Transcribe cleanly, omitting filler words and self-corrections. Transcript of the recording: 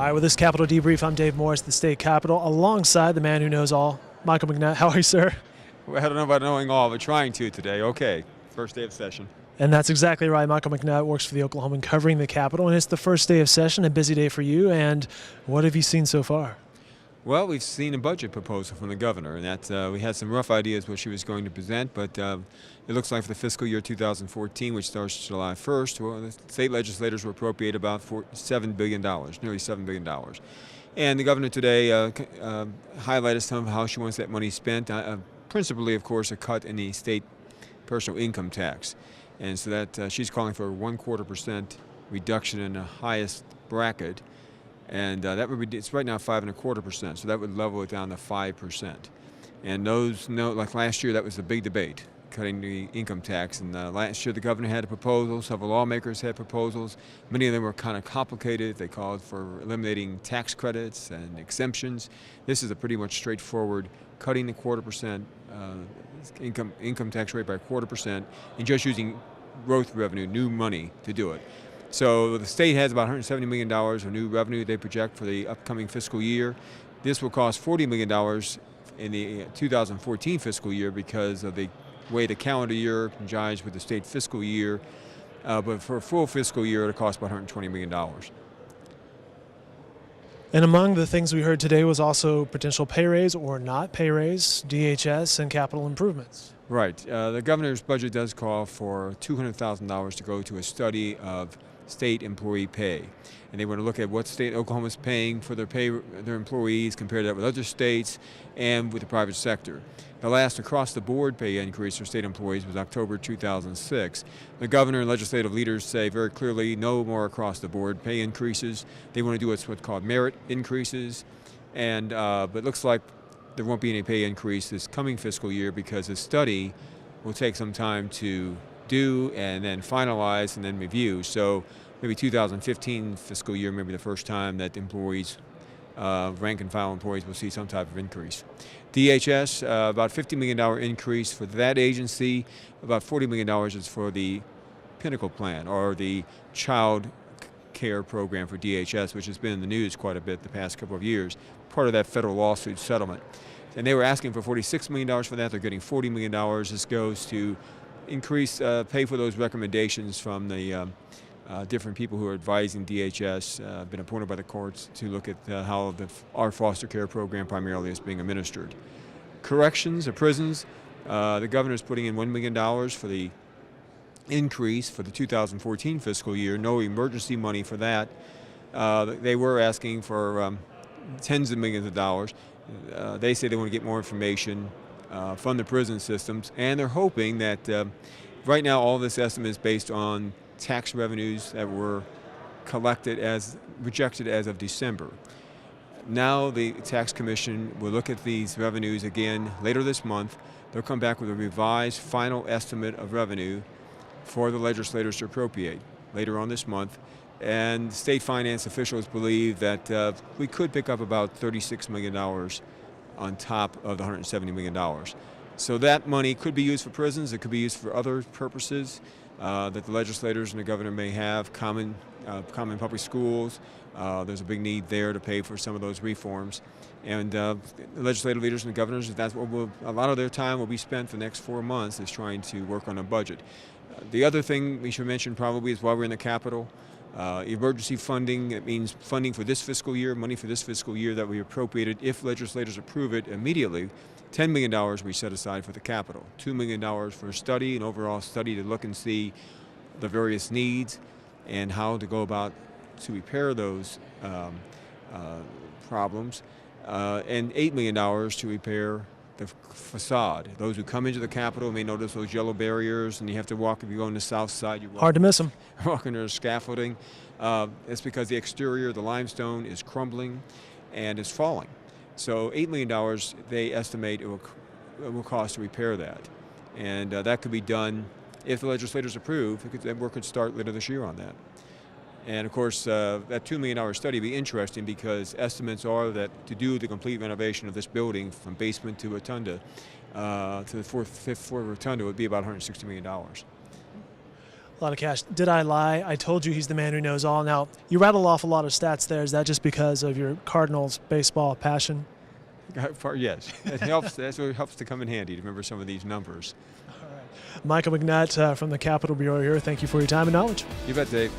All right, with this Capitol Debrief, I'm Dave Morris, the state capitol, alongside the man who knows all, Michael McNutt. How are you, sir? Well, I don't know about knowing all, but trying to today. Okay, first day of session. And that's exactly right. Michael McNutt works for the Oklahoman covering the Capitol, and it's the first day of session, a busy day for you. And what have you seen so far? Well, we've seen a budget proposal from the governor, and that we had some rough ideas what she was going to present, but it looks like for the fiscal year 2014, which starts July 1st, well, the state legislators will appropriate about $7 billion, nearly $7 billion. And the governor today highlighted some of how she wants that money spent, principally, of course, a cut in the state personal income tax. And so that she's calling for a 1/4% reduction in the highest bracket. And that would be, it's right now 5.25%, so that would level it down to 5%. And those, like last year, that was the big debate, cutting the income tax. And last year, the governor had a proposal, several lawmakers had proposals. Many of them were kind of complicated. They called for eliminating tax credits and exemptions. This is a pretty much straightforward, cutting the 1/4% income tax rate by 1/4% and just using growth revenue, new money, to do it. So the state has about $170 million of new revenue they project for the upcoming fiscal year. This will cost $40 million in the 2014 fiscal year because of the way the calendar year jives with the state fiscal year. But for a full fiscal year, it'll cost about $120 million. And among the things we heard today was also potential pay raise or not pay raise, DHS, and capital improvements. Right. The governor's budget does call for $200,000 to go to a study of state employee pay. And they want to look at what state Oklahoma is paying for their employees, compare that with other states and with the private sector. The last across-the-board pay increase for state employees was October 2006. The governor and legislative leaders say very clearly no more across-the-board pay increases. They want to do what's called merit increases. And but it looks like there won't be any pay increase this coming fiscal year because the study will take some time to do and then finalize and then review. So maybe 2015 fiscal year, maybe the first time that employees, rank and file employees, will see some type of increase. DHS, about $50 million increase for that agency. About $40 million is for the Pinnacle Plan, or the child care program for DHS, which has been in the news quite a bit the past couple of years, part of that federal lawsuit settlement. And they were asking for $46 million for that. They're getting $40 million. This goes to increase pay for those recommendations from the different people who are advising DHS, been appointed by the courts to look at how our foster care program primarily is being administered. Corrections or prisons, the governor is putting in $1 million for the increase for the 2014 fiscal year. No emergency money for that. They were asking for tens of millions of dollars. They say they want to get more information from the prison systems, and they're hoping that right now all this estimate is based on tax revenues that were collected projected as of December. Now the tax commission will look at these revenues again later this month. They'll come back with a revised final estimate of revenue for the legislators to appropriate later on this month. And state finance officials believe that we could pick up about $36 million on top of the $170 million. So that money could be used for prisons, it could be used for other purposes that the legislators and the governor may have, common public schools. There's a big need there to pay for some of those reforms. And the legislative leaders and the governors, that's what a lot of their time will be spent for the next 4 months, is trying to work on a budget. The other thing we should mention probably is while we're in the Capitol, emergency funding. It means funding for this fiscal year, money for this fiscal year that we appropriated, if legislators approve it immediately. $10 million we set aside for the Capitol, $2 million for a study, an overall study to look and see the various needs and how to go about to repair those problems, and $8 million to repair the facade. Those who come into the Capitol may notice those yellow barriers, and you have to walk, if you go on the south side, you walk, hard to miss them. Walk under scaffolding. It's because the exterior, the limestone, is crumbling and is falling. So $8 million they estimate it will cost to repair that. And that could be done if the legislators approve. That work could start later this year on that. And of course, that $2 million study will be interesting because estimates are that to do the complete renovation of this building from basement to rotunda, to the fifth floor rotunda, would be about $160 million. A lot of cash. Did I lie? I told you he's the man who knows all. Now, you rattle off a lot of stats there. Is that just because of your Cardinals baseball passion? Yes, it helps. That's what helps to come in handy to remember some of these numbers. All right. Michael McNutt from the Capitol Bureau here. Thank you for your time and knowledge. You bet, Dave.